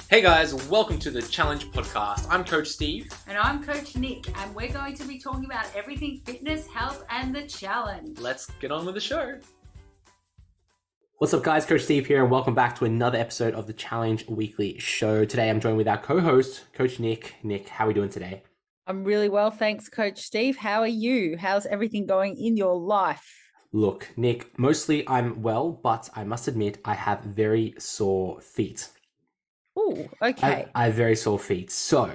Hey guys, welcome to the Challenge Podcast. I'm Coach Steve. And I'm Coach Nick, and we're going to be talking about everything fitness, health, and the challenge. Let's get on with the show. What's up guys, Coach Steve here, and welcome back to another episode of the Challenge Weekly Show. Today I'm joined with our co-host, Coach Nick. Nick, how are we doing today? I'm really well, thanks, Coach Steve. How are you? How's everything going in your life? Look, Nick, mostly I'm well, but I must admit I have very sore feet. Oh, okay. I have very sore feet. So,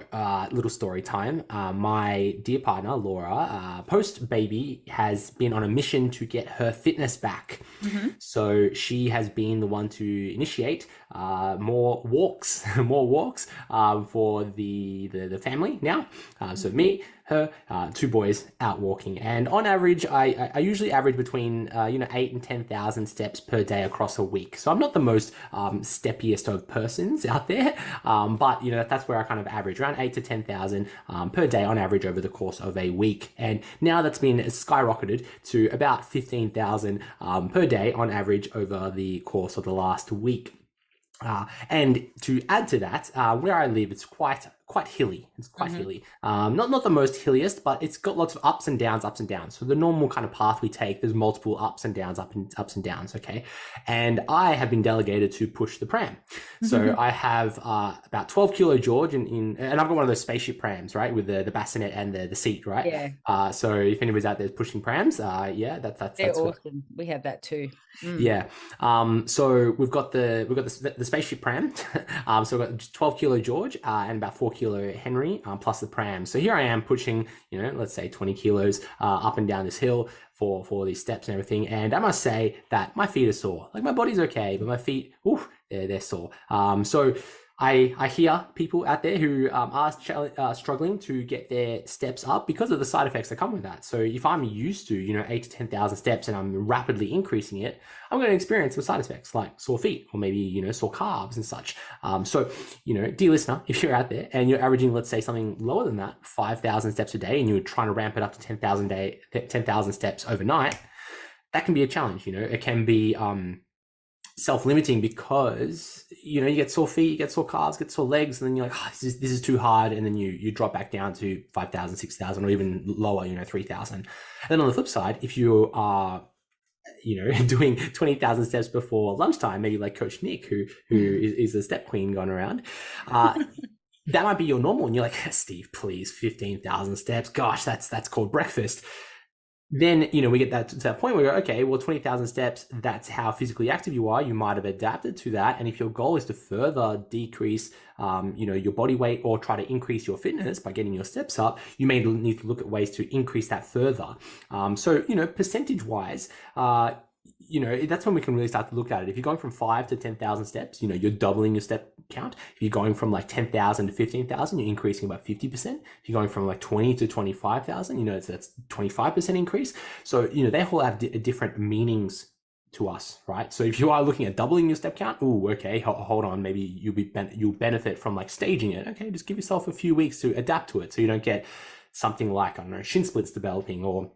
little story time. My dear partner, Laura, post-baby, has been on a mission to get her fitness back. Mm-hmm. So she has been the one to initiate more walks, for the family now. So me, her, two boys out walking, and on average, I usually average between 8 and 10,000 steps per day across a week. So I'm not the most steppiest of persons out there, but that's where I kind of average around 8 to 10,000 per day on average over the course of a week. And now that's been skyrocketed to about 15,000 per day on average over the course of the last week. And to add to that, where I live, it's quite hilly. It's quite hilly. Not the most hilliest, but it's got lots of ups and downs. So the normal kind of path we take, there's multiple ups and downs, ups and downs. Okay. And I have been delegated to push the pram. So I have about 12 kilo George and I've got one of those spaceship prams, right? With the bassinet and the seat, right? Yeah. So if anybody's out there pushing prams, that's They're awesome. We have that too. Yeah. So we've got the spaceship pram. So we've got 12 kilo George and about 4 kilo Henry plus the pram. So here I am pushing, let's say 20 kilos up and down this hill for these steps and everything. And I must say that my feet are sore. Like my body's okay, but my feet, they're sore. So I hear people out there who are struggling to get their steps up because of the side effects that come with that. So if I'm used to 8 to 10,000 steps and I'm rapidly increasing it, I'm going to experience some side effects like sore feet or maybe sore calves and such. So dear listener, if you're out there and you're averaging, let's say, something lower than that, 5,000 steps a day, and you're trying to ramp it up to 10,000 steps overnight, that can be a challenge. It can be self-limiting because you get sore feet, you get sore calves, get sore legs, and then you're like, this is too hard, and then you drop back down to 5,000, 6,000, or even lower, 3,000. And then on the flip side, if you are doing 20,000 steps before lunchtime, maybe like Coach Nick, who is the step queen going around, that might be your normal, and you're like, Steve, please, 15,000 steps, gosh, that's called breakfast. Then, we get to that point where we go, okay, well, 20,000 steps, that's how physically active you are. You might have adapted to that. And if your goal is to further decrease, your body weight or try to increase your fitness by getting your steps up, you may need to look at ways to increase that further. So, percentage wise, that's when we can really start to look at it. If you're going from 5 to 10,000 steps, you're doubling your step count. If you're going from like 10,000 to 15,000, you're increasing about 50%. If you're going from like 20 to 25,000, that's 25% increase. So, they all have different meanings to us, right? So if you are looking at doubling your step count, okay, hold on, maybe you'll benefit from like staging it. Okay, just give yourself a few weeks to adapt to it so you don't get something like, shin splits developing or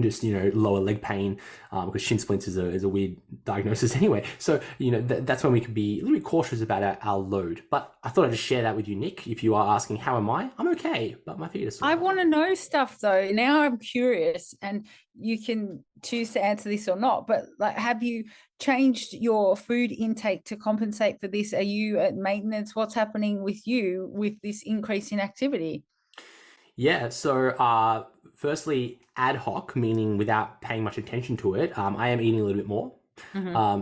just lower leg pain, because shin splints is a weird diagnosis anyway. So that's when we can be a little bit cautious about our load. But I thought I'd just share that with you, Nick. If you are asking how am I'm okay, but my feet are sore. I want to know stuff though. Now I'm curious, and you can choose to answer this or not. But like, have you changed your food intake to compensate for this? Are you at maintenance? What's happening with you with this increase in activity? Yeah. So firstly, ad hoc, meaning without paying much attention to it, I am eating a little bit more.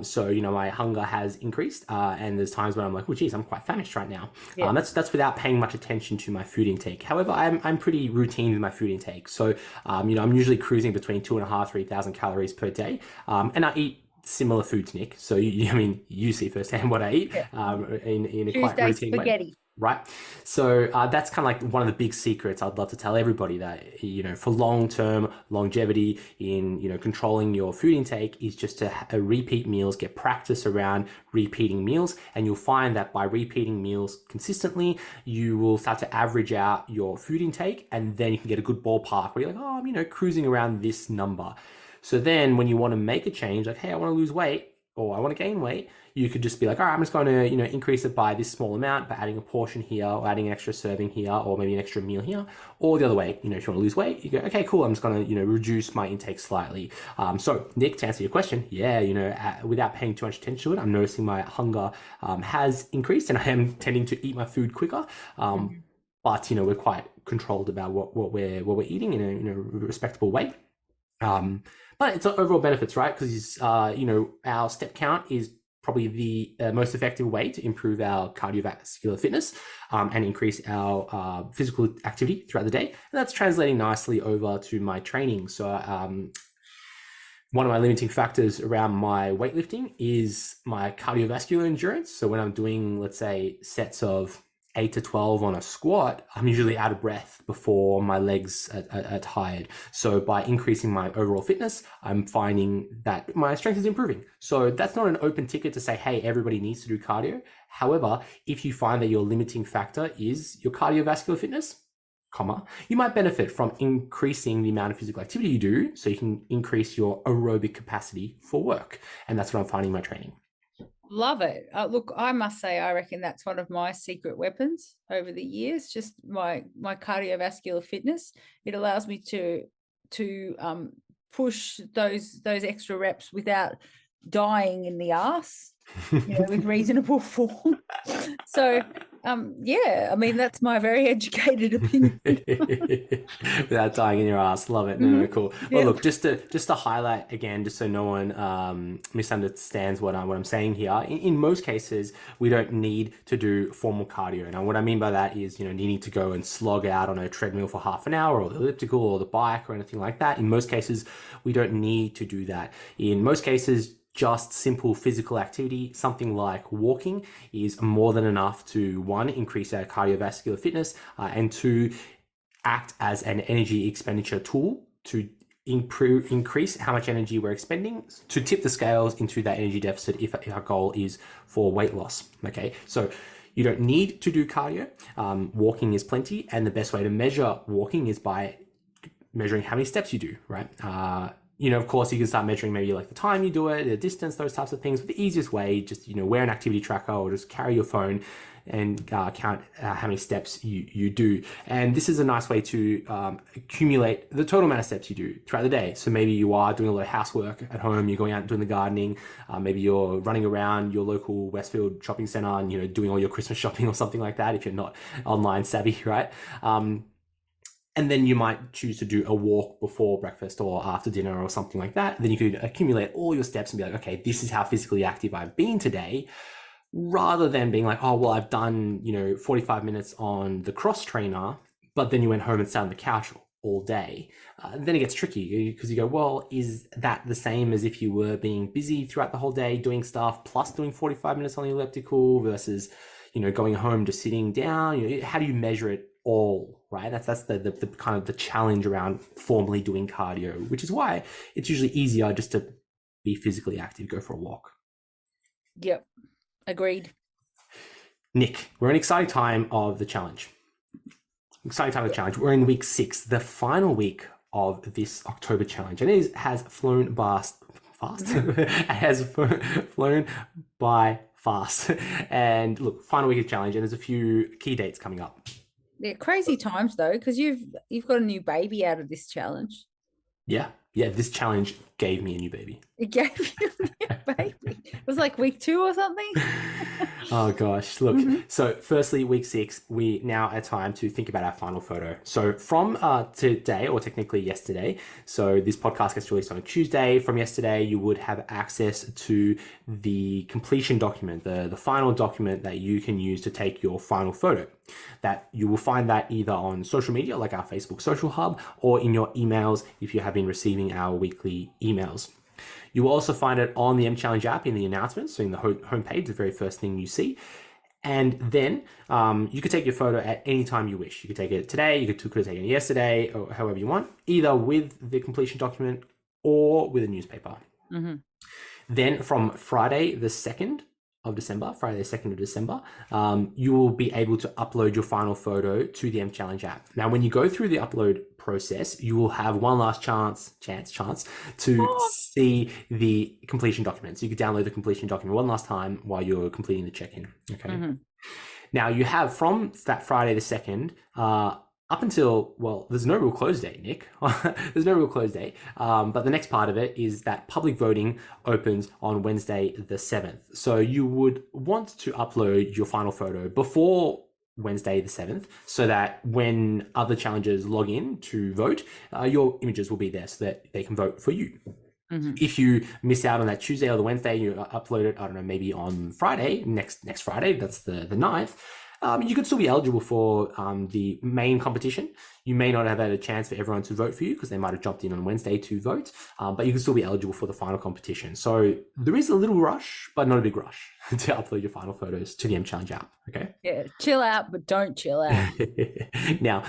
So my hunger has increased, and there's times when I'm like, oh geez, I'm quite famished right now. Yeah. That's without paying much attention to my food intake. However, I'm pretty routine with my food intake. So I'm usually cruising between 2,500 to 3,000 calories per day, and I eat similar foods, Nick. So you see firsthand what I eat in a quite routine spaghetti. way. Right. So that's kind of like one of the big secrets I'd love to tell everybody, that, for long-term longevity in, controlling your food intake is just to repeat meals, get practice around repeating meals. And you'll find that by repeating meals consistently, you will start to average out your food intake. And then you can get a good ballpark where you're like, I'm, cruising around this number. So then when you want to make a change, like, hey, I want to lose weight, or I want to gain weight, you could just be like, all right, I'm just going to, increase it by this small amount by adding a portion here or adding an extra serving here or maybe an extra meal here. Or the other way, if you want to lose weight, you go, okay, cool, I'm just going to, reduce my intake slightly. So Nick, to answer your question, without paying too much attention to it, I'm noticing my hunger has increased and I am tending to eat my food quicker. But, we're quite controlled about what we're eating in a respectable way. But it's overall benefits, right? Because, our step count is probably the most effective way to improve our cardiovascular fitness and increase our physical activity throughout the day. And that's translating nicely over to my training. So one of my limiting factors around my weightlifting is my cardiovascular endurance. So when I'm doing, let's say, sets of 8 to 12 on a squat, I'm usually out of breath before my legs are tired. So by increasing my overall fitness, I'm finding that my strength is improving. So that's not an open ticket to say, hey, everybody needs to do cardio. However, if you find that your limiting factor is your cardiovascular fitness, you might benefit from increasing the amount of physical activity you do so you can increase your aerobic capacity for work. And that's what I'm finding in my training. Love it. Look, I must say, I reckon that's one of my secret weapons over the years, just my cardiovascular fitness. It allows me to push those extra reps without dying in the ass, with reasonable form. So, I mean, that's my very educated opinion. Without dying in your ass. Love it. No, cool. Well, look, just to highlight again, just so no one misunderstands what I'm saying here. In most cases, we don't need to do formal cardio. Now, what I mean by that is, you need to go and slog out on a treadmill for half an hour or the elliptical or the bike or anything like that. In most cases, we don't need to do that. In most cases, just simple physical activity, something like walking, is more than enough to, one, increase our cardiovascular fitness, and two, act as an energy expenditure tool to increase how much energy we're expending to tip the scales into that energy deficit if our goal is for weight loss. Okay, so you don't need to do cardio. Walking is plenty, and the best way to measure walking is by measuring how many steps you do, right? Of course, you can start measuring maybe like the time you do it, the distance, those types of things. But the easiest way, just, wear an activity tracker or just carry your phone and count how many steps you do. And this is a nice way to accumulate the total amount of steps you do throughout the day. So maybe you are doing a lot of housework at home, you're going out and doing the gardening, maybe you're running around your local Westfield shopping center and, doing all your Christmas shopping or something like that if you're not online savvy, right? And then you might choose to do a walk before breakfast or after dinner or something like that. Then you could accumulate all your steps and be like, okay, this is how physically active I've been today, rather than being like, oh, well, I've done, 45 minutes on the cross trainer, but then you went home and sat on the couch all day. Then it gets tricky because you go, well, is that the same as if you were being busy throughout the whole day doing stuff plus doing 45 minutes on the elliptical versus, going home just sitting down? How do you measure it all, right? That's the kind of the challenge around formally doing cardio, which is why it's usually easier just to be physically active, go for a walk. Yep, agreed. Nick, we're in an exciting time of the challenge. We're in week 6, the final week of this October challenge, and it has flown fast. It has flown by fast. And look, final week of challenge, and there's a few key dates coming up. Yeah, crazy times though, because you've got a new baby out of this challenge. Yeah, this challenge gave me a new baby. It gave you a new baby. It was like week 2 or something. Oh gosh, look. So firstly, week 6, we now are time to think about our final photo. So from today, or technically yesterday, so this podcast gets released on a Tuesday. From yesterday, you would have access to the completion document, the final document that you can use to take your final photo. That you will find that either on social media, like our Facebook social hub, or in your emails if you have been receiving our weekly emails. You will also find it on the M Challenge app in the announcements, so in the homepage, the very first thing you see. And then you could take your photo at any time you wish. You could take it today, you could take it yesterday, or however you want, either with the completion document or with a newspaper. Then from Friday the 2nd of December, Friday the 2nd of December, you will be able to upload your final photo to the M Challenge app. Now, when you go through the upload process, you will have one last chance to see the completion documents. You could download the completion document one last time while you're completing the check-in. Okay. Now, you have from that Friday the 2nd up until, well, there's no real close date, Nick. There's no real close date. But the next part of it is that public voting opens on Wednesday the 7th. So you would want to upload your final photo before Wednesday the 7th, so that when other challengers log in to vote, your images will be there so that they can vote for you. If you miss out on that Tuesday or the Wednesday, you upload it, I don't know, maybe on Friday, next Friday, that's the 9th, you could still be eligible for the main competition. You may not have had a chance for everyone to vote for you because they might have jumped in on Wednesday to vote, but you can still be eligible for the final competition. So there is a little rush, but not a big rush to upload your final photos to the M Challenge app. Okay. Yeah, chill out, but don't chill out. Now,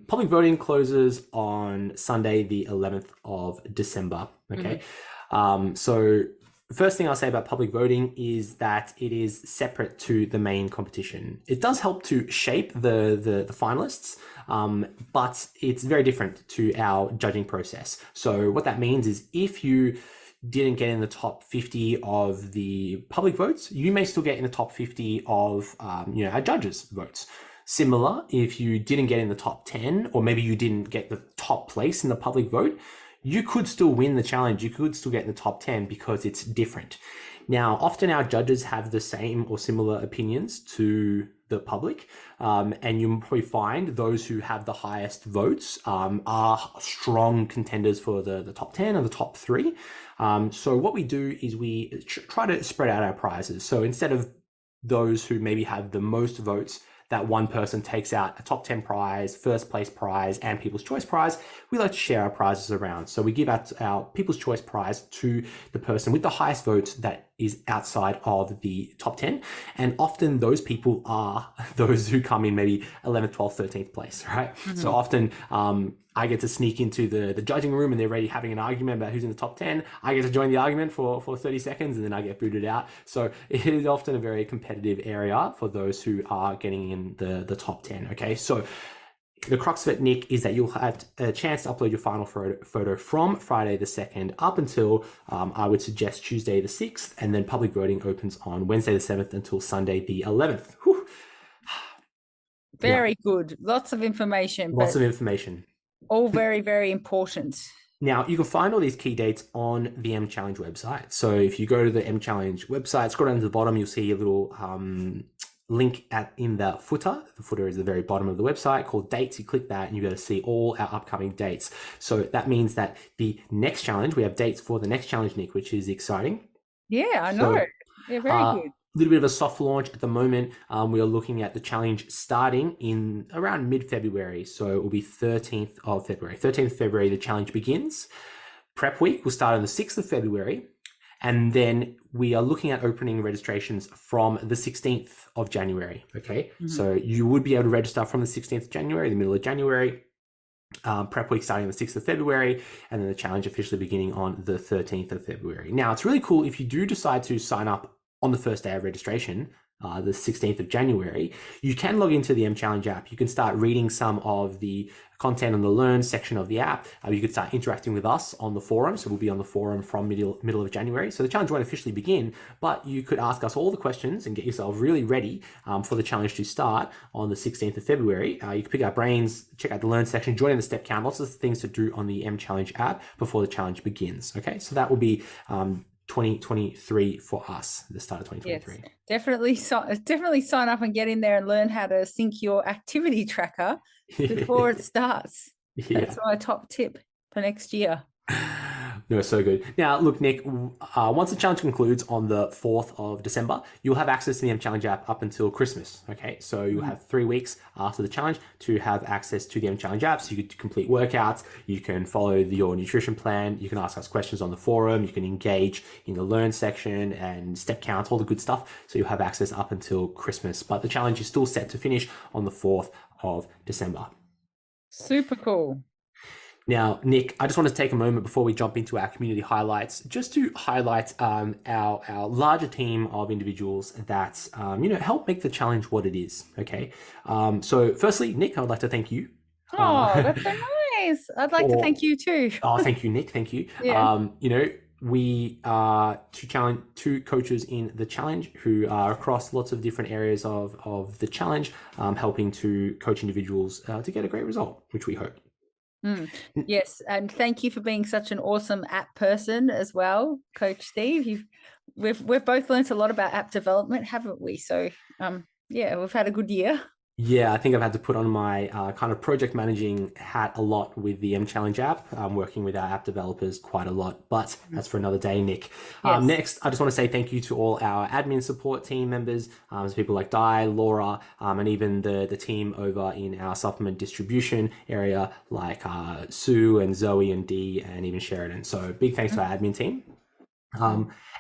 public voting closes on Sunday, the 11th of December. Okay. So first thing I'll say about public voting is that it is separate to the main competition. It does help to shape the finalists, but it's very different to our judging process. So what that means is if you didn't get in the top 50 of the public votes, you may still get in the top 50 of our judges' votes. Similar, if you didn't get in the top 10, or maybe you didn't get the top place in the public vote, you could still win the challenge. You could still get in the top 10 because it's different. Now, often our judges have the same or similar opinions to the public, and you'll probably find those who have the highest votes are strong contenders for the top 10 or the top 3. So what we do is we try to spread out our prizes. So instead of those who maybe have the most votes, that one person takes out a top 10 prize, first place prize, and People's Choice prize, we like to share our prizes around. So we give out our People's Choice prize to the person with the highest votes that is outside of the top 10. And often those people are those who come in maybe 11th, 12th, 13th place, right? So often I get to sneak into the judging room and they're already having an argument about who's in the top 10. I get to join the argument for 30 seconds and then I get booted out. So it is often a very competitive area for those who are getting in the top 10. Okay, so the crux of it, Nick, is that you'll have a chance to upload your final photo from Friday the 2nd up until, I would suggest, Tuesday the 6th, and then public voting opens on Wednesday the 7th until Sunday the 11th. Whew. Very good. Lots of information. Lots of information. All very, very important. Now, you can find all these key dates on the M Challenge website. So if you go to the M Challenge website, scroll down to the bottom, you'll see a little link in the footer. The footer is the very bottom of the website called dates. You click that and you're going to see all our upcoming dates. So that means that the next challenge, we have dates for the next challenge, Nick, which is exciting. Yeah, I know. Yeah, very good. A little bit of a soft launch at the moment. We are looking at the challenge starting in around mid-February. So it will be 13th of February. 13th of February, the challenge begins. Prep week will start on the 6th of February. And then we are looking at opening registrations from the 16th of January. Okay. So you would be able to register from the 16th of January, the middle of January. Prep week starting on the 6th of February, and then the challenge officially beginning on the 13th of February. Now, it's really cool if you do decide to sign up on the first day of registration, the 16th of January, you can log into the M Challenge app. You can start reading some of the content on the Learn section of the app. You could start interacting with us on the forum. So we'll be on the forum from middle of January. So the challenge won't officially begin, but you could ask us all the questions and get yourself really ready for the challenge to start on the 16th of February. You can pick our brains, check out the Learn section, join in the step count, lots of things to do on the M Challenge app before the challenge begins. Okay, so that will be 2023 for us, the start of 2023. Yes, definitely sign up and get in there and learn how to sync your activity tracker before it starts. Yeah. That's my top tip for next year. No, so good. Now, look, Nick, once the challenge concludes on the 4th of December, you'll have access to the M Challenge app up until Christmas. Okay, so you'll have 3 weeks after the challenge to have access to the M Challenge app. So you can complete workouts, you can follow your nutrition plan, you can ask us questions on the forum, you can engage in the Learn section and step counts, all the good stuff. So you'll have access up until Christmas. But the challenge is still set to finish on the 4th of December. Super cool. Now, Nick, I just want to take a moment before we jump into our community highlights, just to highlight our larger team of individuals that help make the challenge what it is. Okay, so firstly, Nick, I would like to thank you. Oh, that's so nice. I'd like to thank you too. Oh, thank you, Nick. Thank you. Yeah. We are two coaches in the challenge who are across lots of different areas of the challenge, helping to coach individuals to get a great result, which we hope. Yes, and thank you for being such an awesome app person as well, Coach Steve. We've both learned a lot about app development, haven't we? So yeah, we've had a good year. Yeah, I think I've had to put on my kind of project managing hat a lot with the M Challenge app. I'm working with our app developers quite a lot, but that's for another day, Nick. Yes. Next, I just want to say thank you to all our admin support team members, so people like Di, Laura, and even the team over in our supplement distribution area, like Sue and Zoe and Dee and even Sheridan. So big thanks to our admin team.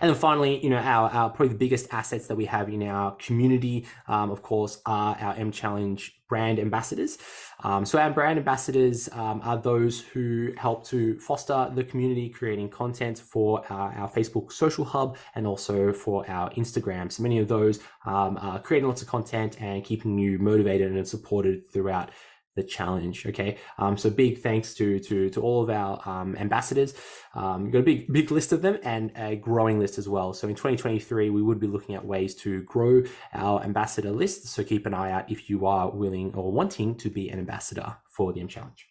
And then finally, our probably the biggest assets that we have in our community, of course, are our M Challenge brand ambassadors. So our brand ambassadors are those who help to foster the community, creating content for our Facebook social hub and also for our Instagram. So many of those are creating lots of content and keeping you motivated and supported throughout the challenge. Okay, so big thanks to all of our ambassadors. We've got a big list of them and a growing list as well. So in 2023, we would be looking at ways to grow our ambassador list. So keep an eye out if you are willing or wanting to be an ambassador for the M Challenge.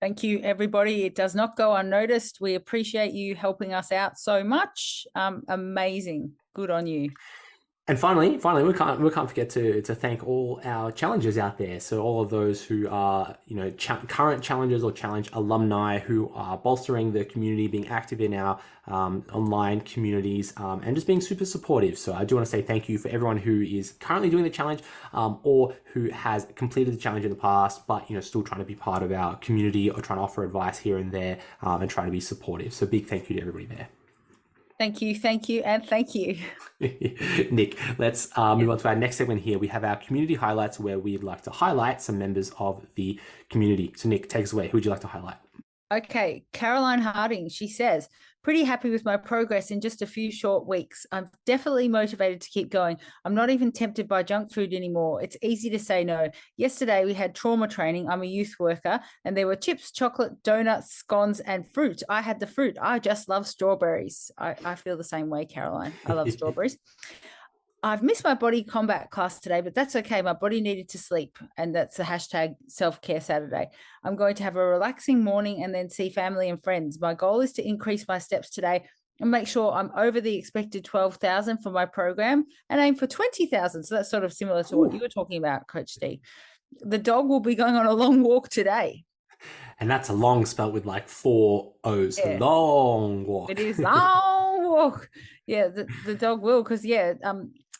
Thank you, everybody. It does not go unnoticed. We appreciate you helping us out so much. Amazing. Good on you. And finally, we can't forget to thank all our challengers out there. So all of those who are, current challengers or challenge alumni who are bolstering the community, being active in our online communities, and just being super supportive. So I do want to say thank you for everyone who is currently doing the challenge, or who has completed the challenge in the past, but still trying to be part of our community or trying to offer advice here and there, and trying to be supportive. So big thank you to everybody there. Thank you, and thank you. Nick, let's move on to our next segment here. We have our community highlights where we'd like to highlight some members of the community. So Nick, take us away. Who would you like to highlight? Okay, Caroline Harding, she says, pretty happy with my progress in just a few short weeks. I'm definitely motivated to keep going. I'm not even tempted by junk food anymore. It's easy to say no. Yesterday we had trauma training. I'm a youth worker and there were chips, chocolate, donuts, scones and fruit. I had the fruit. I just love strawberries. I feel the same way, Caroline. I love strawberries. I've missed my body combat class today, but that's okay. My body needed to sleep, and that's the hashtag self-care Saturday. I'm going to have a relaxing morning and then see family and friends. My goal is to increase my steps today and make sure I'm over the expected 12,000 for my program and aim for 20,000. So that's sort of similar to what you were talking about, Coach Steve. The dog will be going on a long walk today. And that's a long spelled with like 4 O's. Yeah. Long walk. It is long walk. Yeah, the dog will, because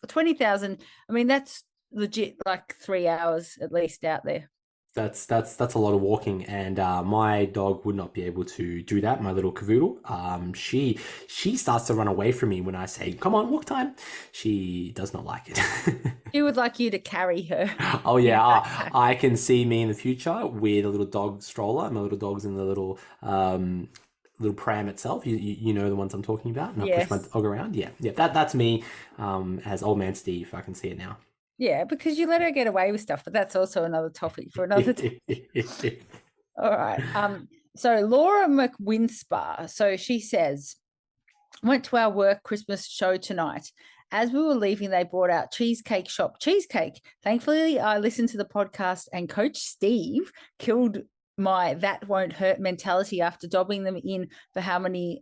20,000. I mean, that's legit like 3 hours at least out there. That's a lot of walking, and my dog would not be able to do that. My little cavoodle, she starts to run away from me when I say, "Come on, walk time." She does not like it. She would like you to carry her. Oh yeah, I can see me in the future with a little dog stroller. My little dog's in the little pram itself. You know the ones I'm talking about. And I push my dog around. Yeah. That's me as old man Steve. I can see it now. Yeah, because you let her get away with stuff, but that's also another topic for another time. All right. So Laura McWinspar. So she says, went to our work Christmas show tonight. As we were leaving, they brought out Cheesecake Shop cheesecake. Thankfully, I listened to the podcast and Coach Steve killed my that won't hurt mentality after dobbing them in for how many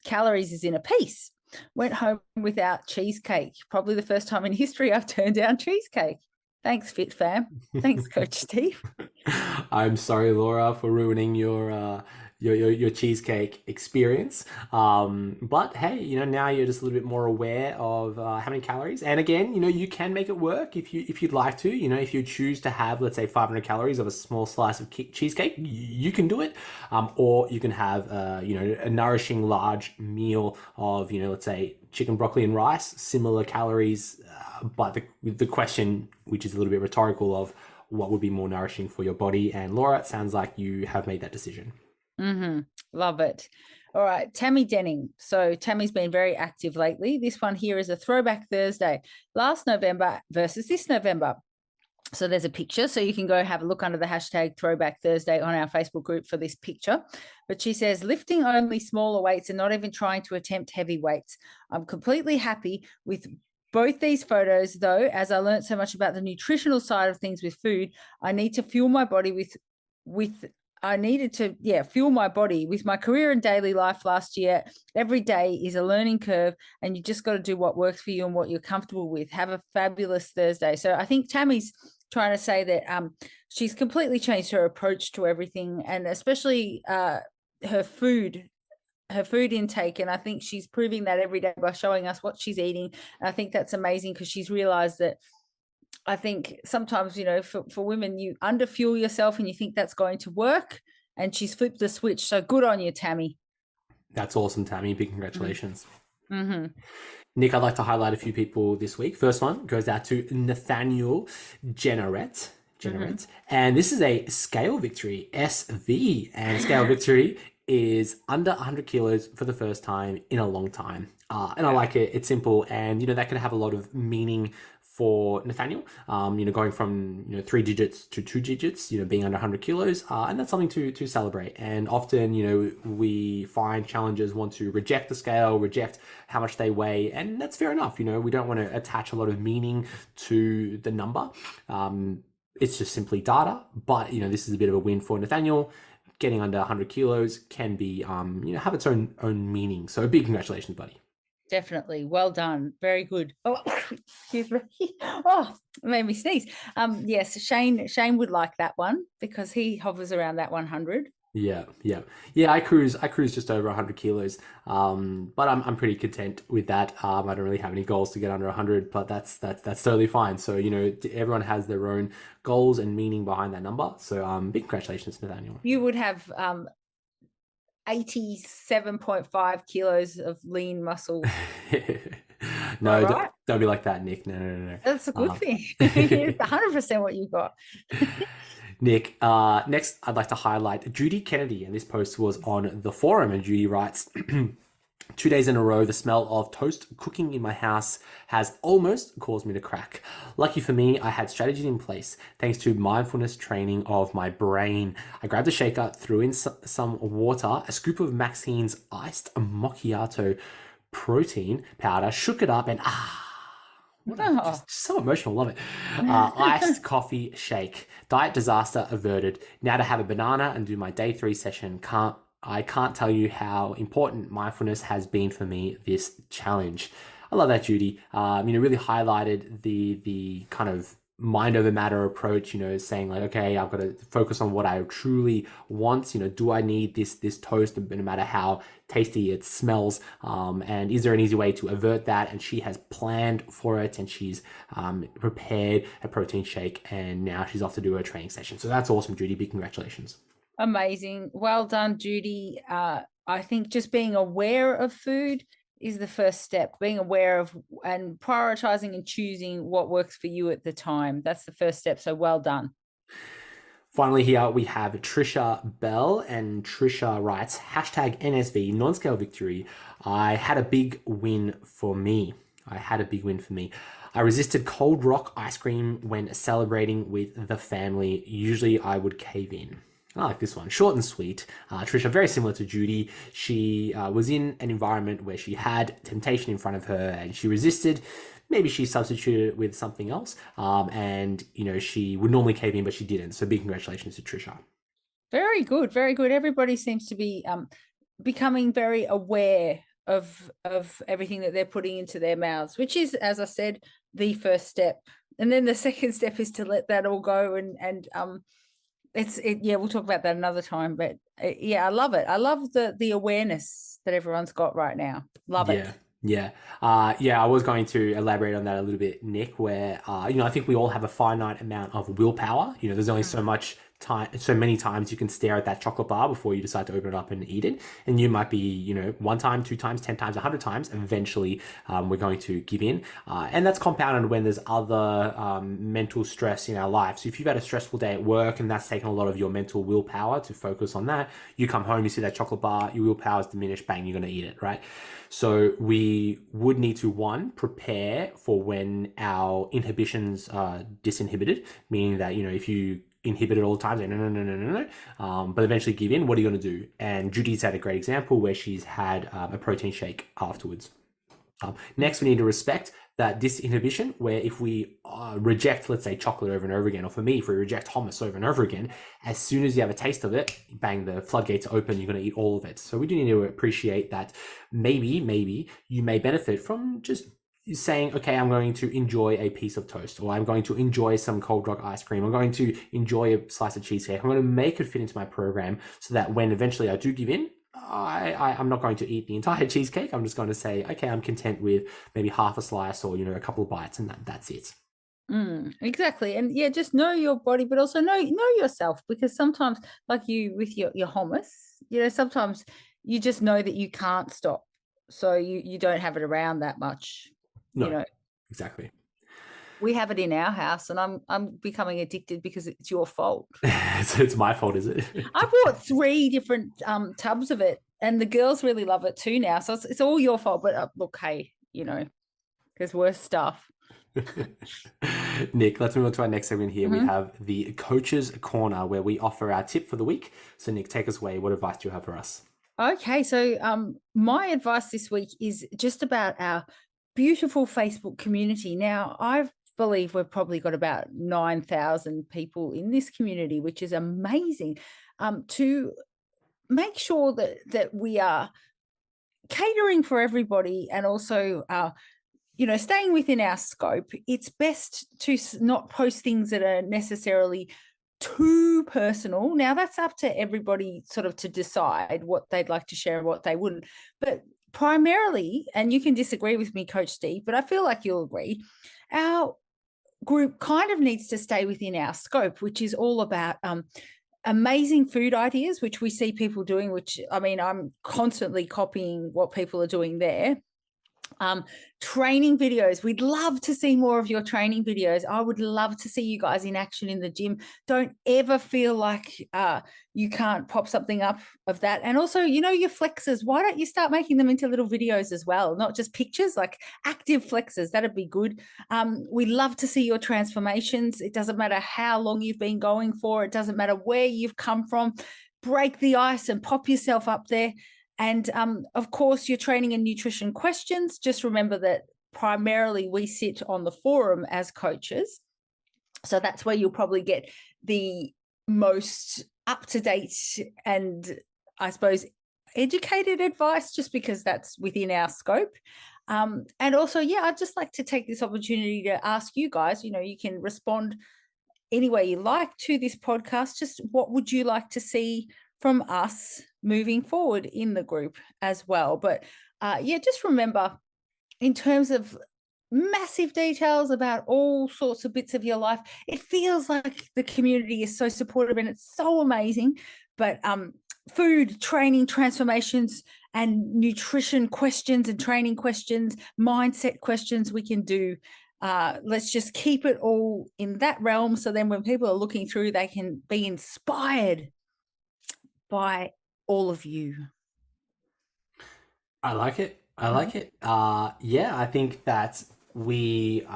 calories is in a piece. Went home without cheesecake. Probably the first time in history I've turned down cheesecake. Thanks, Fit Fam. Thanks, Coach Steve. I'm sorry, Laura, for ruining your cheesecake experience. But hey, now you're just a little bit more aware of how many calories. And again, you can make it work if you'd like to. If you choose to have, let's say, 500 calories of a small slice of cheesecake, you can do it. Or you can have a nourishing large meal of let's say chicken, broccoli, and rice, similar calories. But the question, which is a little bit rhetorical, of what would be more nourishing for your body. And Laura, it sounds like you have made that decision. Love it. All right, Tammy Denning. So Tammy's been very active lately. This one here is a throwback Thursday, last November versus this November. So there's a picture, so you can go have a look under the hashtag Throwback Thursday on our Facebook group for this picture. But she says, lifting only smaller weights and not even trying to attempt heavy weights. I'm completely happy with both these photos, though, as I learned so much about the nutritional side of things with food. I need to fuel my body fuel my body with my career and daily life last year. Every day is a learning curve, and you just got to do what works for you and what you're comfortable with. Have a fabulous Thursday. So I think Tammy's trying to say that she's completely changed her approach to everything, and especially her food intake. And I think she's proving that every day by showing us what she's eating. And I think that's amazing, because she's realized that I think sometimes, for women, you underfuel yourself and you think that's going to work, and she's flipped the switch. So good on you, Tammy. That's awesome, Tammy. Big congratulations. Nick, I'd like to highlight a few people this week. First one goes out to Nathaniel Generette. And this is a scale victory, SV. And scale victory is under 100 kilos for the first time in a long time. And I like it. It's simple. And, that could have a lot of meaning for Nathaniel, going from 3 digits to 2 digits, being under 100 kilos, and that's something to celebrate. And often, we find challengers want to reject the scale, reject how much they weigh, and that's fair enough. We don't want to attach a lot of meaning to the number. It's just simply data, but this is a bit of a win for Nathaniel. Getting under 100 kilos can be, have its own meaning. So big congratulations, buddy. Definitely. Well done. Very good. Oh, excuse me. Oh, it made me sneeze. Yes, Shane would like that one, because he hovers around that 100. Yeah. I cruise just over 100 kilos. But I'm pretty content with that. I don't really have any goals to get under 100, but that's totally fine. So, everyone has their own goals and meaning behind that number. So, big congratulations, Nathaniel. You would have 87.5 kilos of lean muscle. No, right? don't be like that, Nick. No. That's a good thing. It's 100% what you got. Nick, next I'd like to highlight Judy Kennedy, and this post was on the forum, and Judy writes, 2 days in a row, the smell of toast cooking in my house has almost caused me to crack. Lucky for me, I had strategies in place thanks to mindfulness training of my brain. I grabbed a shaker, threw in some water, a scoop of Maxine's iced macchiato protein powder, shook it up, and just so emotional, love it. Iced coffee shake. Diet disaster averted. Now to have a banana and do my day 3 session. I can't tell you how important mindfulness has been for me this challenge. I love that, Judy. Really highlighted the kind of mind over matter approach, saying like, okay, I've got to focus on what I truly want. Do I need this toast, no matter how tasty it smells? And is there an easy way to avert that? And she has planned for it, and she's prepared a protein shake, and now she's off to do her training session. So that's awesome, Judy. Big congratulations. Amazing. Well done, Judy. I think just being aware of food is the first step. Being aware of and prioritizing and choosing what works for you at the time. That's the first step. So well done. Finally, here we have Trisha Bell, and Trisha writes, hashtag NSV, non-scale victory. I had a big win for me. I resisted cold rock ice cream when celebrating with the family. Usually I would cave in. I like this one. Short and sweet. Trisha, very similar to Judy. She was in an environment where she had temptation in front of her and she resisted. Maybe she substituted it with something else. And, she would normally cave in, but she didn't. So big congratulations to Trisha. Very good. Very good. Everybody seems to be becoming very aware of everything that they're putting into their mouths, which is, as I said, the first step. And then the second step is to let that all go and we'll talk about that another time, but I love it. I love the awareness that everyone's got right now. Love it. Yeah. I was going to elaborate on that a little bit, Nick, where, I think we all have a finite amount of willpower. There's only so much so many times you can stare at that chocolate bar before you decide to open it up and eat it. And you might be, 1 time, 2 times, 10 times, 100 times. Eventually, we're going to give in. And that's compounded when there's other mental stress in our life. So if you've had a stressful day at work and that's taken a lot of your mental willpower to focus on that, you come home, you see that chocolate bar, your willpower is diminished, bang, you're going to eat it, right? So we would need to, one, prepare for when our inhibitions are disinhibited, meaning that, if you inhibit it all the time, say, no, but eventually give in, what are you going to do? And Judy's had a great example where she's had a protein shake afterwards. Next, we need to respect that disinhibition, where if we reject, let's say, chocolate over and over again, or for me, if we reject hummus over and over again, as soon as you have a taste of it, bang, the floodgates are open, you're going to eat all of it. So we do need to appreciate that maybe you may benefit from just saying, okay, I'm going to enjoy a piece of toast, or I'm going to enjoy some cold rock ice cream, I'm going to enjoy a slice of cheesecake, I'm going to make it fit into my program so that when eventually I do give in, I'm not going to eat the entire cheesecake. I'm just going to say, okay, I'm content with maybe half a slice or, a couple of bites, and that's it. Exactly. And yeah, just know your body, but also know yourself, because sometimes, like you with your hummus, sometimes you just know that you can't stop. So you don't have it around that much. No, exactly. We have it in our house, and I'm becoming addicted because it's your fault. So it's my fault, is it? I bought 3 different tubs of it, and the girls really love it too now. So it's all your fault. But look, hey, there's worse stuff. Nick, let's move on to our next segment here. We have the Coach's Corner, where we offer our tip for the week. So Nick, take us away. What advice do you have for us? Okay, so my advice this week is just about our beautiful Facebook community. Now, I believe we've probably got about 9,000 people in this community, which is amazing. To make sure that we are catering for everybody, and also staying within our scope, it's best to not post things that are necessarily too personal. Now, that's up to everybody sort of to decide what they'd like to share and what they wouldn't. But primarily, and you can disagree with me, Coach Steve, but I feel like you'll agree, our group kind of needs to stay within our scope, which is all about amazing food ideas, which we see people doing, which, I'm constantly copying what people are doing there. Training videos. We'd love to see more of your training videos. I would love to see you guys in action in the gym. Don't ever feel like you can't pop something up of that. And also, your flexes, why don't you start making them into little videos as well, not just pictures, like active flexes? That'd be good. We'd love to see your transformations. It doesn't matter how long you've been going for. It doesn't matter where you've come from. Break the ice and pop yourself up there. And of course, your training and nutrition questions. Just remember that primarily we sit on the forum as coaches. So that's where you'll probably get the most up-to-date and, I suppose, educated advice, just because that's within our scope. And also, I'd just like to take this opportunity to ask you guys, you can respond any way you like to this podcast. Just what would you like to see from us moving forward in the group as well? But just remember, in terms of massive details about all sorts of bits of your life, it feels like the community is so supportive and it's so amazing. But food, training, transformations, and nutrition questions and training questions, mindset questions we can do. Let's just keep it all in that realm, so then when people are looking through, they can be inspired by all of you. I like it. I think that we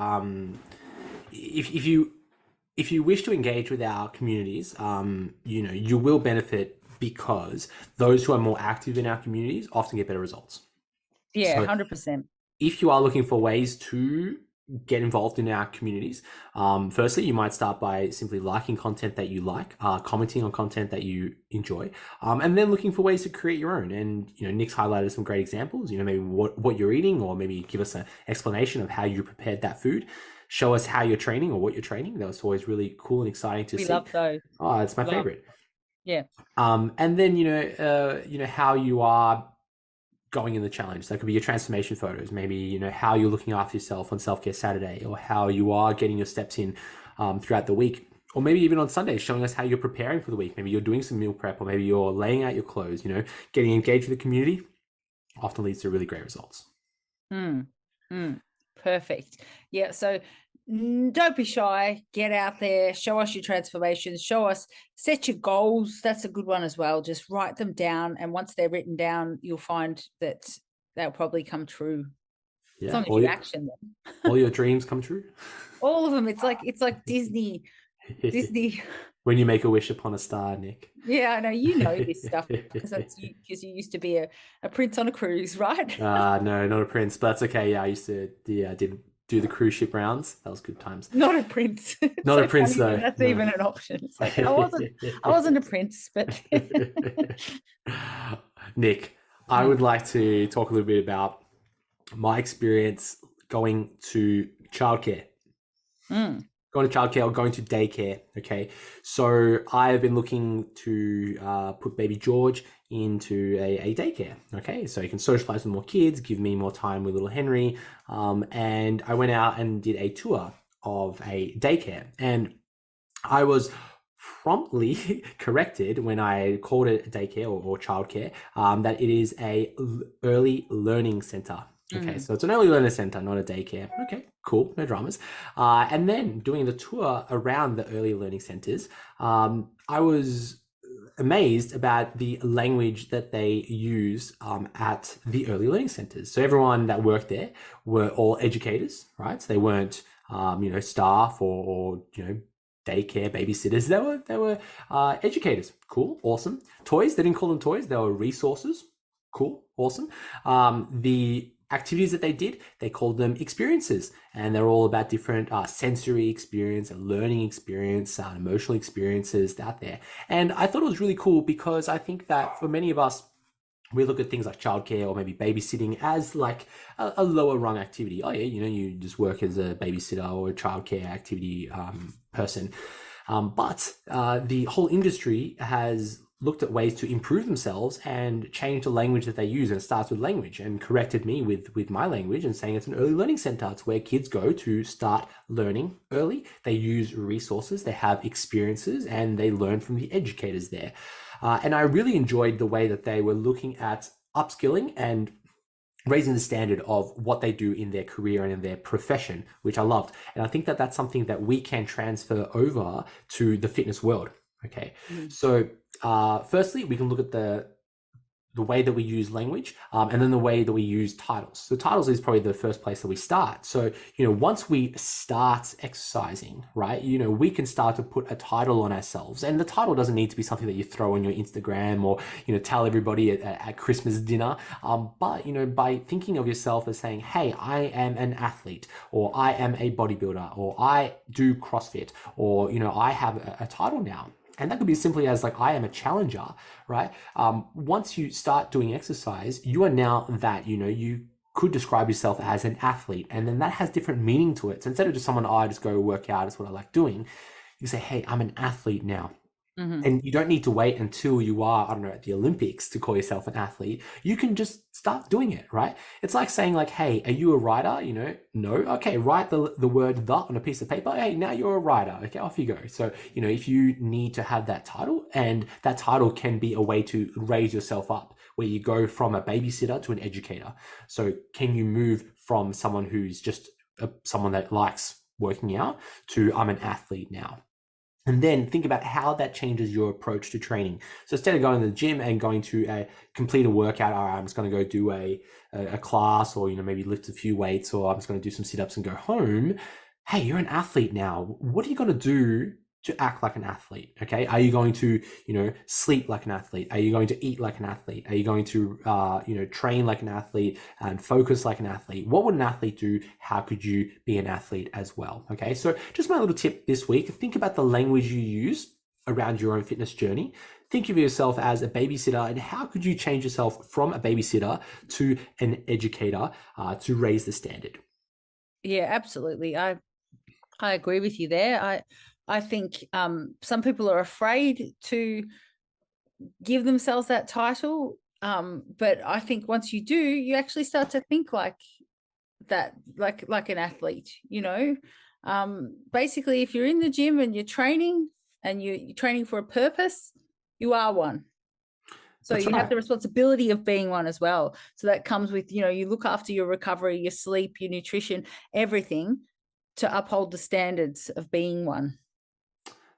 if you wish to engage with our communities, you will benefit, because those who are more active in our communities often get better results. Yeah, 100%. If you are looking for ways to get involved in our communities, firstly, you might start by simply liking content that you like, commenting on content that you enjoy, and then looking for ways to create your own. And Nick's highlighted some great examples, maybe what you're eating, or maybe give us an explanation of how you prepared that food. Show us how you're training or what you're training. That was always really cool and exciting to see. We love those. Oh, it's my favorite. Yeah. And then how you are going in the challenge. That could be your transformation photos, maybe how you're looking after yourself on Self-Care Saturday, or how you are getting your steps in throughout the week. or maybe even on Sundays, showing us how you're preparing for the week. Maybe you're doing some meal prep, or maybe you're laying out your clothes, getting engaged with the community often leads to really great results. Perfect. Yeah. So don't be shy, get out there, show us your transformations, set your goals. That's a good one as well. Just write them down. And once they're written down, you'll find that they'll probably come true. Yeah. As long as you action them. All your dreams come true. All of them. It's like Disney. When you make a wish upon a star, Nick. Yeah, I know you know this stuff because you used to be a prince on a cruise, right? No, not a prince, but that's okay. Yeah, I used to did do the cruise ship rounds. That was good times. Not a prince. Not a prince though. That's no. Even an option. It's like I wasn't a prince, but Nick, I would like to talk a little bit about my experience going to childcare. Going to childcare or going to daycare. Okay. So I've been looking to put baby George into a daycare. Okay. So he can socialize with more kids, give me more time with little Henry. And I went out and did a tour of a daycare, and I was promptly corrected when I called it a daycare or childcare, that it is a early learning center. Okay, so it's an early learner center, not a daycare. Okay, cool, no dramas. And then doing the tour around the early learning centers, I was amazed about the language that they use at the early learning centers. So everyone that worked there were all educators, right? So they weren't, staff or daycare babysitters. They were educators. Cool, awesome. Toys, they didn't call them toys. They were resources. Cool, awesome. The activities that they did, they called them experiences, and they're all about different sensory experience and learning experience, emotional experiences out there. And I thought it was really cool because I think that for many of us, we look at things like childcare or maybe babysitting as like a lower rung activity. Oh yeah, you just work as a babysitter or a childcare activity person. But the whole industry has looked at ways to improve themselves and change the language that they use. And it starts with language, and corrected me with my language and saying it's an early learning center. It's where kids go to start learning early. They use resources, they have experiences, and they learn from the educators there. And I really enjoyed the way that they were looking at upskilling and raising the standard of what they do in their career and in their profession, which I loved. And I think that that's something that we can transfer over to the fitness world. Okay. So firstly, we can look at the way that we use language, and then the way that we use titles. So titles is probably the first place that we start. So, once we start exercising, right, we can start to put a title on ourselves. And the title doesn't need to be something that you throw on your Instagram or, tell everybody at Christmas dinner. But, by thinking of yourself as saying, hey, I am an athlete, or I am a bodybuilder, or I do CrossFit, or, I have a title now. And that could be simply as like, I am a challenger, right? Once you start doing exercise, you are now that, you could describe yourself as an athlete. And then that has different meaning to it. So instead of just someone, I just go work out, it's what I like doing. You say, hey, I'm an athlete now. And you don't need to wait until you are, I don't know, at the Olympics to call yourself an athlete. You can just start doing it, right? It's like saying like, hey, are you a writer? No. Okay, write the word "the" on a piece of paper. Hey, now you're a writer. Okay, off you go. So, if you need to have that title, and that title can be a way to raise yourself up, where you go from a babysitter to an educator. So can you move from someone who's just someone that likes working out to I'm an athlete now? And then think about how that changes your approach to training. So instead of going to the gym and going to complete a workout, all right, I'm just going to go do a class, or, maybe lift a few weights, or I'm just going to do some sit-ups and go home. Hey, you're an athlete now. What are you going to do to act like an athlete? Okay. Are you going to, sleep like an athlete? Are you going to eat like an athlete? Are you going to, train like an athlete and focus like an athlete? What would an athlete do? How could you be an athlete as well? Okay. So just my little tip this week, think about the language you use around your own fitness journey. Think of yourself as a babysitter, and how could you change yourself from a babysitter to an educator to raise the standard? Yeah, absolutely. I agree with you there. I think some people are afraid to give themselves that title. But I think once you do, you actually start to think like that, like an athlete, Basically, if you're in the gym and you're training and you're training for a purpose, you are one. So That's you have right. the responsibility of being one as well. So that comes with, you look after your recovery, your sleep, your nutrition, everything to uphold the standards of being one.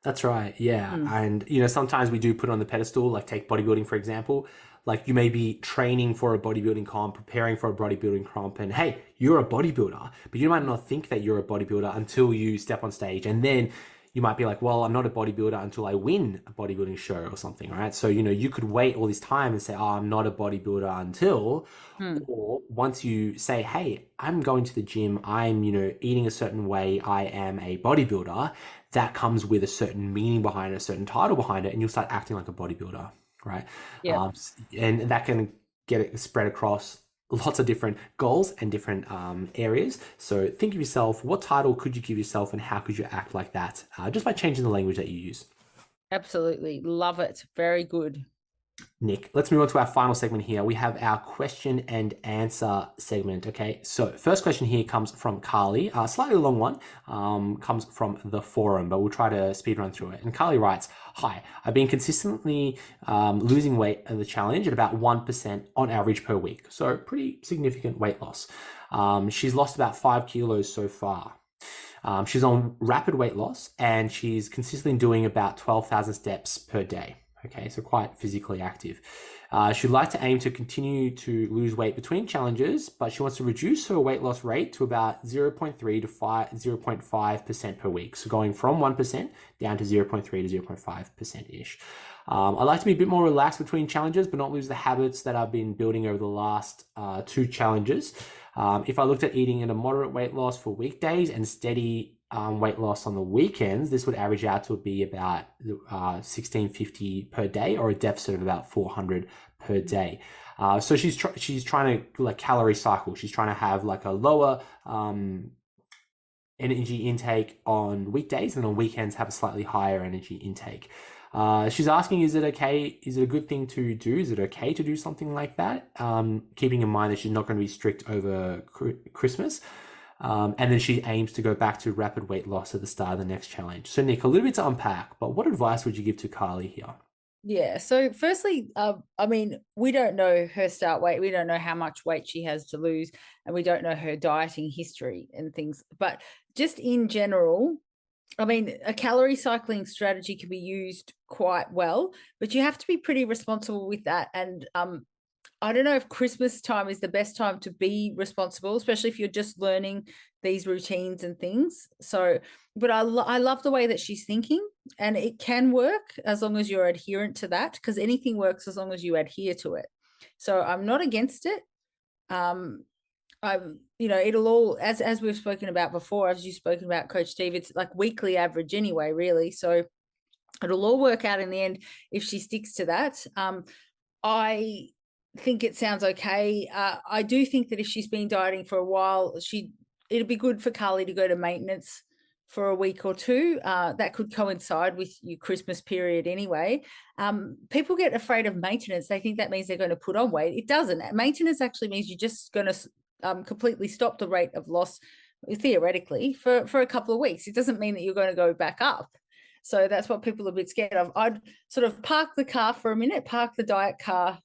That's right. Yeah. And, sometimes we do put on the pedestal, like take bodybuilding, for example. Like you may be training for a bodybuilding comp, preparing for a bodybuilding comp, and hey, you're a bodybuilder, but you might not think that you're a bodybuilder until you step on stage. And then you might be like, well, I'm not a bodybuilder until I win a bodybuilding show or something, right? So, you could wait all this time and say, oh, I'm not a bodybuilder until, or once you say, hey, I'm going to the gym, I'm, eating a certain way, I am a bodybuilder, that comes with a certain meaning behind it, a certain title behind it, and you'll start acting like a bodybuilder, right? Yeah. And that can get it spread across lots of different goals and different areas. So think of yourself, what title could you give yourself and how could you act like that? Just by changing the language that you use. Absolutely. Love it. Very good. Nick, let's move on to our final segment here. We have our question and answer segment. Okay, so first question here comes from Carley, a slightly long one, comes from the forum, but we'll try to speed run through it. And Carley writes, hi, I've been consistently losing weight in the challenge at about 1% on average per week. So pretty significant weight loss. She's lost about 5 kilos so far. She's on rapid weight loss and she's consistently doing about 12,000 steps per day. Okay, so quite physically active. She'd like to aim to continue to lose weight between challenges, but she wants to reduce her weight loss rate to about 0.3 to 0.5% per week. So going from 1% down to 0.3 to 0.5%-ish. I like to be a bit more relaxed between challenges, but not lose the habits that I've been building over the last 2 challenges. If I looked at eating at a moderate weight loss for weekdays and steady weight loss on the weekends, this would average out to be about 1650 per day, or a deficit of about 400 per day. So she's trying to like calorie cycle. She's trying to have like a lower energy intake on weekdays, and on weekends have a slightly higher energy intake. She's asking, is it okay? Is it a good thing to do? Is it okay to do something like that? Keeping in mind that she's not going to be strict over Christmas. And then she aims to go back to rapid weight loss at the start of the next challenge. So Nick, a little bit to unpack, but what advice would you give to Carley here? Yeah. So firstly, we don't know her start weight. We don't know how much weight she has to lose, and we don't know her dieting history and things. But just in general, a calorie cycling strategy can be used quite well, but you have to be pretty responsible with that. And I don't know if Christmas time is the best time to be responsible, especially if you're just learning these routines and things. So, but I love the way that she's thinking, and it can work as long as you're adherent to that, because anything works as long as you adhere to it. So I'm not against it. It'll all, as we've spoken about before, as you've spoken about, Coach Steve, it's like weekly average anyway, really. So it'll all work out in the end if she sticks to that. I think it sounds okay. I do think that if she's been dieting for a while, it'd be good for Carley to go to maintenance for a week or 2. That could coincide with your Christmas period anyway. People get afraid of maintenance. They think that means they're going to put on weight. It doesn't. Maintenance actually means you're just going to completely stop the rate of loss, theoretically, for a couple of weeks. It doesn't mean that you're going to go back up. So that's what people are a bit scared of. I'd sort of park the car for a minute, park the diet car,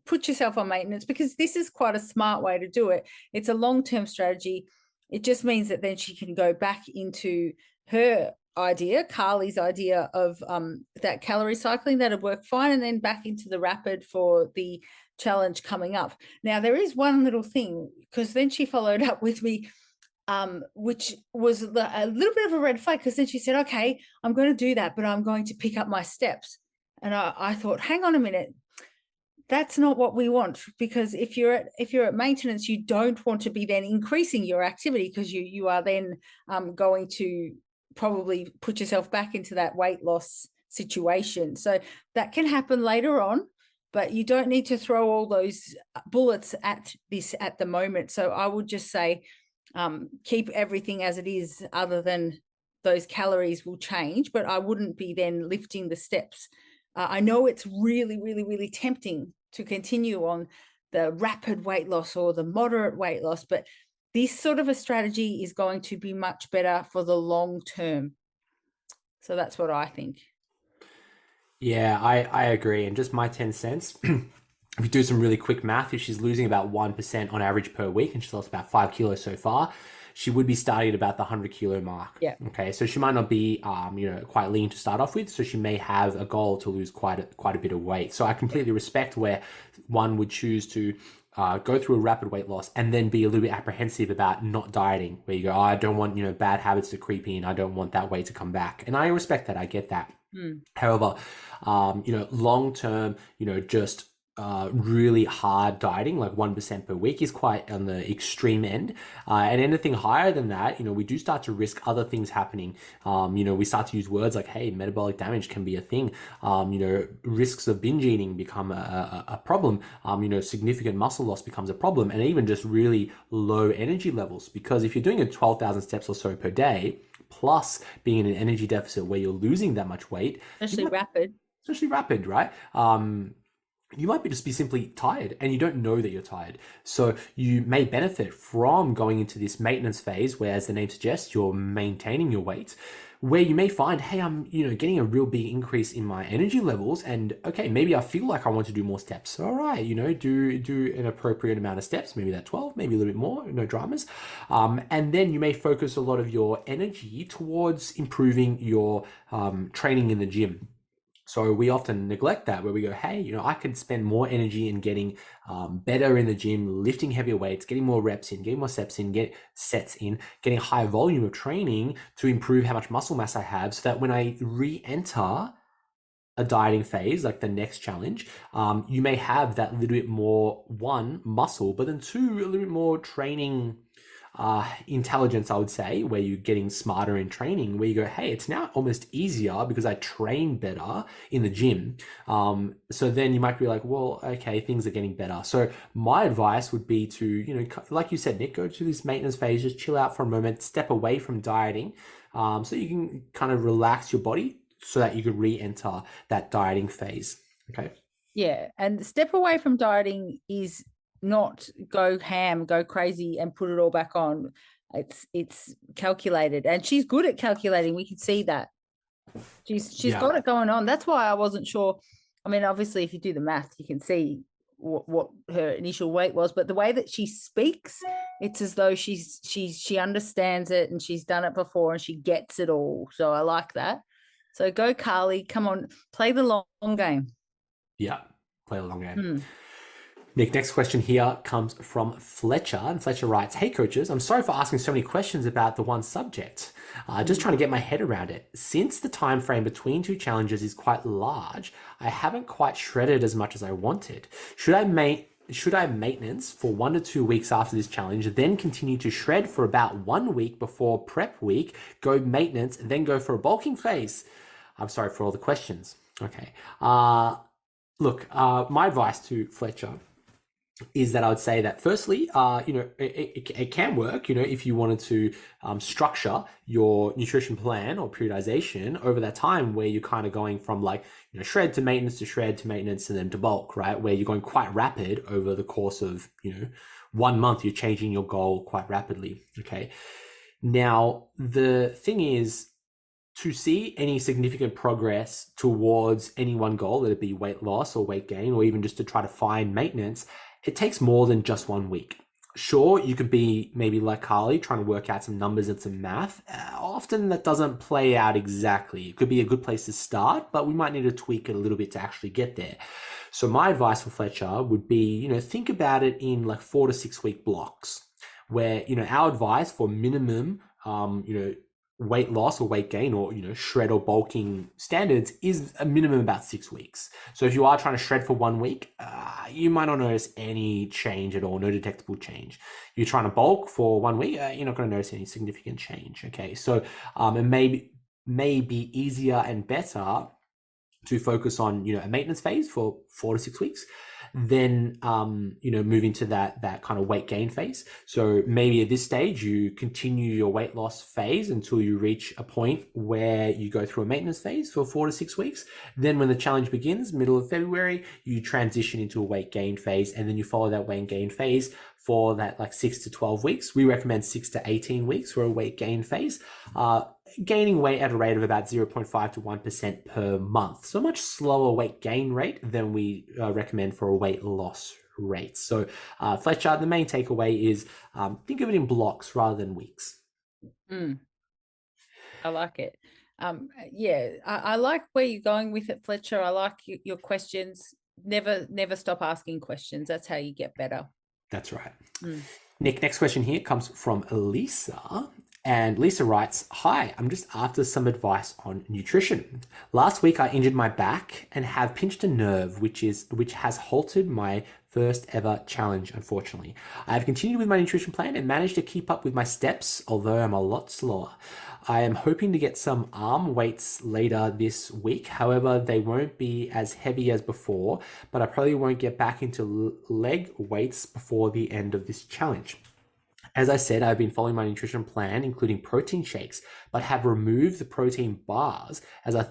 put yourself on maintenance, because this is quite a smart way to do it. It's a long-term strategy. It just means that then she can go back into her idea, Carley's idea of that calorie cycling. That'll work fine, and then back into the rapid for the challenge coming up. Now, there is one little thing, because then she followed up with me, which was a little bit of a red flag, because then she said, okay, I'm going to do that, but I'm going to pick up my steps. And I thought, hang on a minute, that's not what we want, because if you're at maintenance, you don't want to be then increasing your activity, because you are then going to probably put yourself back into that weight loss situation. So that can happen later on, but you don't need to throw all those bullets at this at the moment. So I would just say keep everything as it is, other than those calories will change, but I wouldn't be then lifting the steps. I know it's really, really, really tempting to continue on the rapid weight loss or the moderate weight loss, but this sort of a strategy is going to be much better for the long term. So that's what I think. Yeah, I agree. And just my 10 cents, if you do some really quick math, if she's losing about 1% on average per week and she's lost about 5 kilos so far, she would be starting at about the 100 kilo mark. Yeah. Okay. So she might not be, quite lean to start off with. So she may have a goal to lose quite a bit of weight. So I completely respect where one would choose to go through a rapid weight loss and then be a little bit apprehensive about not dieting, where you go, oh, I don't want, bad habits to creep in. I don't want that weight to come back. And I respect that. I get that. However, long term, just really hard dieting, like 1% per week, is quite on the extreme end. And anything higher than that, we do start to risk other things happening. We start to use words like, hey, metabolic damage can be a thing. Risks of binge eating become a problem. Significant muscle loss becomes a problem, and even just really low energy levels. Because if you're doing a 12,000 steps or so per day, plus being in an energy deficit where you're losing that much weight, especially rapid, right? You might just be simply tired and you don't know that you're tired. So you may benefit from going into this maintenance phase where, as the name suggests, you're maintaining your weight, where you may find, hey, I'm, getting a real big increase in my energy levels, and okay, maybe I feel like I want to do more steps. All right, do an appropriate amount of steps, maybe that 12, maybe a little bit more, no dramas. And then you may focus a lot of your energy towards improving your training in the gym. So we often neglect that, where we go, hey, I could spend more energy in getting better in the gym, lifting heavier weights, getting more reps in, getting more steps in, getting a higher volume of training to improve how much muscle mass I have, so that when I re-enter a dieting phase, like the next challenge, you may have that little bit more, one, muscle, but then two, a little bit more training intelligence, I would say, where you're getting smarter in training, where you go, hey, it's now almost easier because I train better in the gym. So then you might be like, well, okay, things are getting better. So my advice would be to, like you said, Nick, go to this maintenance phase, just chill out for a moment, step away from dieting, so you can kind of relax your body so that you could re-enter that dieting phase. Okay. Yeah. And step away from dieting is not go ham, go crazy and put it all back on. It's calculated, and she's good at calculating. We can see that she's got it going on. That's why I wasn't sure. I mean, obviously if you do the math, you can see what her initial weight was, but the way that she speaks, it's as though she understands it, and she's done it before and she gets it all. So I like that. So go, Carley, come on, play the long game. Yeah, play the long game. Nick, next question here comes from Fletcher, and Fletcher writes, hey coaches, I'm sorry for asking so many questions about the one subject. Just trying to get my head around it. Since the time frame between two challenges is quite large, I haven't quite shredded as much as I wanted. Should I maintenance for 1 to 2 weeks after this challenge, then continue to shred for about 1 week before prep week, go maintenance, and then go for a bulking phase? I'm sorry for all the questions. Okay. Look, my advice to Fletcher is that I would say that firstly, it can work, if you wanted to structure your nutrition plan or periodization over that time, where you're kind of going from like, shred to maintenance and then to bulk, right? Where you're going quite rapid over the course of, 1 month, you're changing your goal quite rapidly. Okay. Now, the thing is, to see any significant progress towards any one goal, let it be weight loss or weight gain, or even just to try to find maintenance, it takes more than just 1 week. Sure, you could be maybe like Carley, trying to work out some numbers and some math. Often that doesn't play out exactly. It could be a good place to start, but we might need to tweak it a little bit to actually get there. So my advice for Fletcher would be, think about it in like 4 to 6 week blocks, where, our advice for minimum, weight loss or weight gain, or shred or bulking standards is a minimum about 6 weeks. So if you are trying to shred for 1 week, you might not notice any change at all, no detectable change. You're trying to bulk for 1 week, you're not going to notice any significant change. Okay, so it may be easier and better to focus on, you know, a maintenance phase for 4 to 6 weeks, then you know, move into that kind of weight gain phase. So maybe at this stage you continue your weight loss phase until you reach a point where you go through a maintenance phase for 4 to 6 weeks. Then when the challenge begins, middle of February, you transition into a weight gain phase, and then you follow that weight gain phase for that like 6 to 12 weeks. We recommend 6 to 18 weeks for a weight gain phase. Gaining weight at a rate of about 0.5 to 1% per month. So a much slower weight gain rate than we recommend for a weight loss rate. So Fletcher, the main takeaway is think of it in blocks rather than weeks. I like it. Yeah, I like where you're going with it, Fletcher. I like your questions. Never stop asking questions. That's how you get better. That's right. Nick, next question here comes from Lisa. And Lisa writes, "Hi, I'm just after some advice on nutrition. Last week I injured my back and have pinched a nerve, which has halted my first ever challenge, unfortunately. I have continued with my nutrition plan and managed to keep up with my steps, although I'm a lot slower. I am hoping to get some arm weights later this week. However, they won't be as heavy as before, but I probably won't get back into leg weights before the end of this challenge. As I said, I've been following my nutrition plan, including protein shakes, but have removed the protein bars as I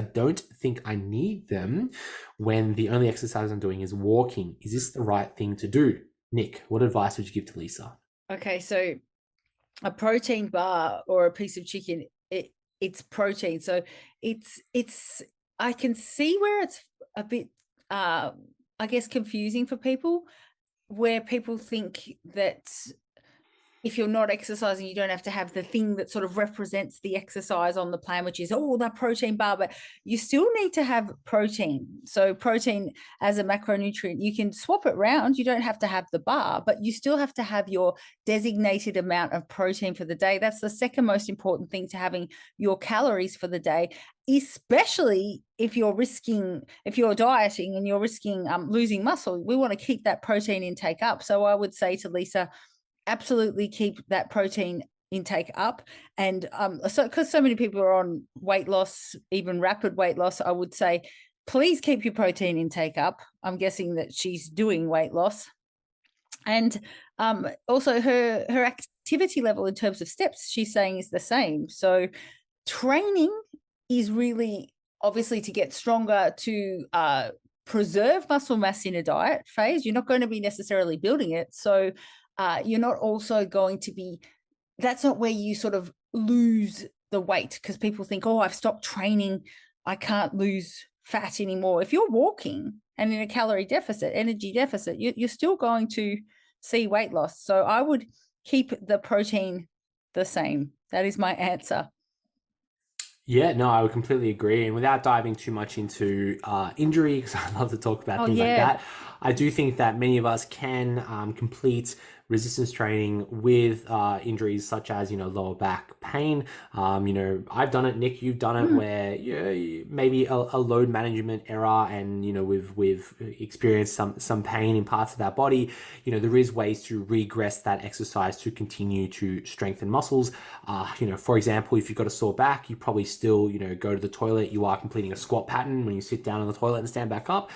don't think I need them when the only exercise I'm doing is walking. Is this the right thing to do?" Nick, what advice would you give to Lisa? Okay, so a protein bar or a piece of chicken, it's protein. So it's I can see where it's a bit I guess confusing for people, where people think that if you're not exercising, you don't have to have the thing that sort of represents the exercise on the plan, which is, oh, that protein bar, but you still need to have protein. So protein as a macronutrient, you can swap it around. You don't have to have the bar, but you still have to have your designated amount of protein for the day. That's the second most important thing to having your calories for the day, especially if you're dieting and you're risking losing muscle. We want to keep that protein intake up. So I would say to Lisa, absolutely keep that protein intake up. And so because so many people are on weight loss, even rapid weight loss, I would say, please keep your protein intake up. I'm guessing that she's doing weight loss. And also her activity level in terms of steps, she's saying, is the same. So training is really obviously to get stronger, to preserve muscle mass in a diet phase. You're not going to be necessarily building it. So you're not also going to be, that's not where you sort of lose the weight, because people think, oh, I've stopped training, I can't lose fat anymore. If you're walking and in a calorie deficit, energy deficit, you're still going to see weight loss. So I would keep the protein the same. That is my answer. Yeah, no, I would completely agree. And without diving too much into injury, because I love to talk about things like that, I do think that many of us can complete resistance training with injuries such as, you know, lower back pain. You know, I've done it, Nick, you've done it, where maybe a load management error, and, you know, we've experienced some pain in parts of our body. You know, there is ways to regress that exercise to continue to strengthen muscles. You know, for example, if you've got a sore back, you probably still, you know, go to the toilet. You are completing a squat pattern when you sit down on the toilet and stand back up.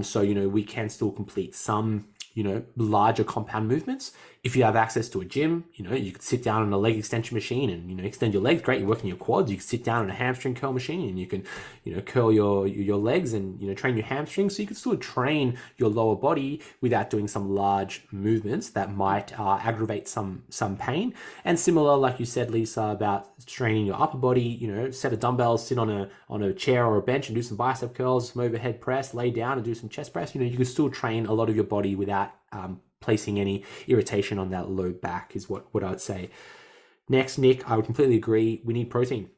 So, you know, we can still complete some, you know, larger compound movements. If you have access to a gym, you know, you could sit down on a leg extension machine and, you know, extend your legs. Great, you're working your quads. You can sit down on a hamstring curl machine and you can, you know, curl your legs and, you know, train your hamstrings. So you can still train your lower body without doing some large movements that might aggravate some pain. And similar, like you said, Lisa, about training your upper body, you know, set of dumbbells, sit on a chair or a bench and do some bicep curls, some overhead press, lay down and do some chest press. You know, you can still train a lot of your body without placing any irritation on that low back, is what I would say. Next, Nick, I would completely agree. We need protein.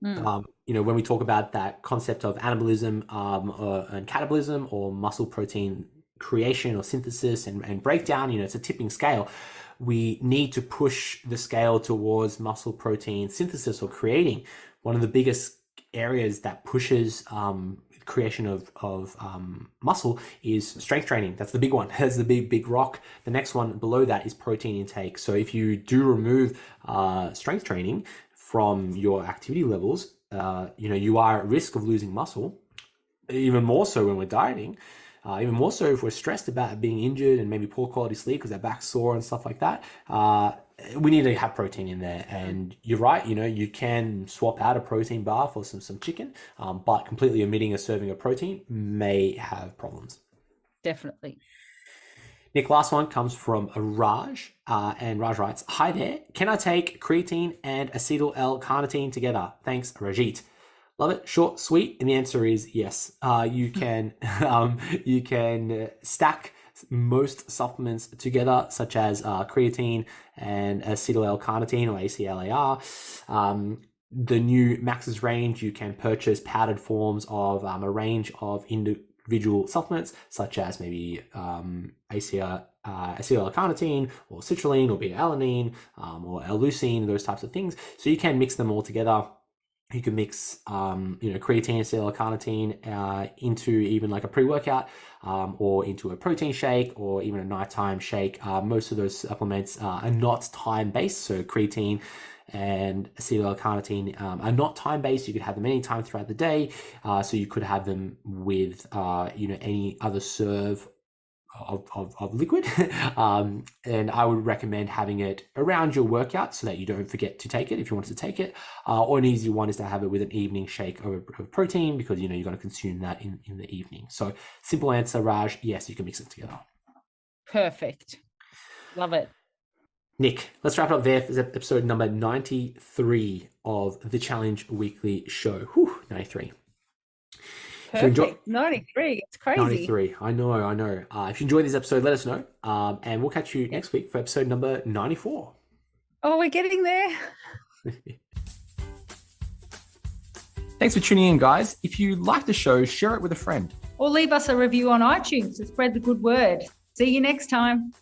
You know, when we talk about that concept of anabolism and catabolism, or muscle protein creation or synthesis and breakdown, you know, it's a tipping scale. We need to push the scale towards muscle protein synthesis or creating. One of the biggest areas that pushes creation of muscle is strength training. That's the big one. That's the big rock. The next one below that is protein intake. So if you do remove strength training from your activity levels, you are at risk of losing muscle, even more so when we're dieting, even more so if we're stressed about being injured and maybe poor quality sleep because our back's sore and stuff like that. We need to have protein in there. And you're right, you can swap out a protein bar for some chicken, but completely omitting a serving of protein may have problems. Definitely. Nick, last one comes from Raj, and Raj writes, "Hi there, can I take creatine and acetyl L-carnitine together? Thanks, Rajit." Love it, short, sweet, and the answer is yes. You can stack most supplements together, such as creatine and acetyl L-carnitine, or ACLAR. The new Max's range, you can purchase powdered forms of a range of individual supplements, such as maybe acetyl L-carnitine, or citrulline, or beta-alanine, or L-leucine, those types of things. So you can mix them all together. You can mix, creatine, acetyl L-carnitine into even like a pre-workout, or into a protein shake, or even a nighttime shake. Most of those supplements are not time-based, so creatine and acetyl L-carnitine are not time-based. You could have them anytime throughout the day, so you could have them with any other serve of liquid, and I would recommend having it around your workout so that you don't forget to take it if you want to take it, or an easy one is to have it with an evening shake of protein, because you're going to consume that in the evening. So simple answer, Raj, yes, you can mix it together. Perfect. Love it. Nick, let's wrap it up there for episode number 93 of the Challenge Weekly Show. Whew, 93. Perfect. 93. It's crazy. 93. I know. If you enjoyed this episode, let us know. And we'll catch you next week for episode number 94. Oh, we're getting there. Thanks for tuning in, guys. If you like the show, share it with a friend. Or leave us a review on iTunes to spread the good word. See you next time.